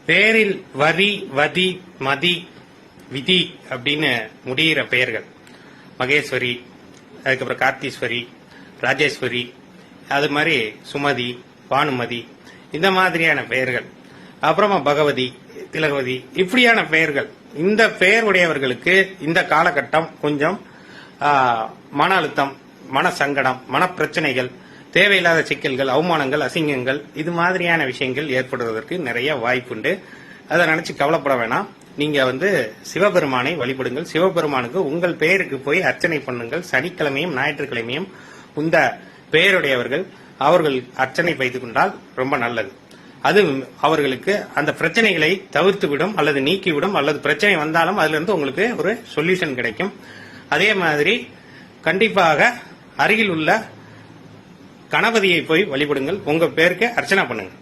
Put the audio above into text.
பேரில் வரி, வதி, மதி, விதி அப்படின்னு முடிகிற பெயர்கள். மகேஸ்வரி, அதுக்கப்புறம் கார்த்தீஸ்வரி, ராஜேஸ்வரி, அது மாதிரி சுமதி, பானுமதி, இந்த மாதிரியான பெயர்கள். அப்புறமா பகவதி, திலகவதி, இப்படியான பெயர்கள். இந்த பெயர் உடையவர்களுக்கு இந்த காலகட்டம் கொஞ்சம் மன அழுத்தம், மன சங்கடம், மனப்பிரச்சனைகள், தேவையில்லாத சிக்கல்கள், அவமானங்கள், அசிங்கங்கள், இது மாதிரியான விஷயங்கள் ஏற்படுவதற்கு நிறைய வாய்ப்புண்டு. அதை நினைச்சு கவலைப்பட வேணாம். நீங்க சிவபெருமானை வழிபடுங்கள். சிவபெருமானுக்கு உங்கள் பெயருக்கு போய் அர்ச்சனை பண்ணுங்கள். சனிக்கிழமையும் ஞாயிற்றுக்கிழமையும் இந்த பெயருடையவர்கள் அவர்கள் அர்ச்சனை வைத்து கொண்டால் ரொம்ப நல்லது. அது அவர்களுக்கு அந்த பிரச்சனைகளை தவிர்த்துவிடும் அல்லது நீக்கிவிடும். அல்லது பிரச்சனை வந்தாலும் அதுல இருந்து உங்களுக்கு ஒரு சொல்யூஷன் கிடைக்கும். அதே மாதிரி கண்டிப்பாக அருகில் உள்ள கணபதியை போய் வழிபடுங்கள். உங்க பேருக்கு அர்ச்சனை பண்ணுங்க.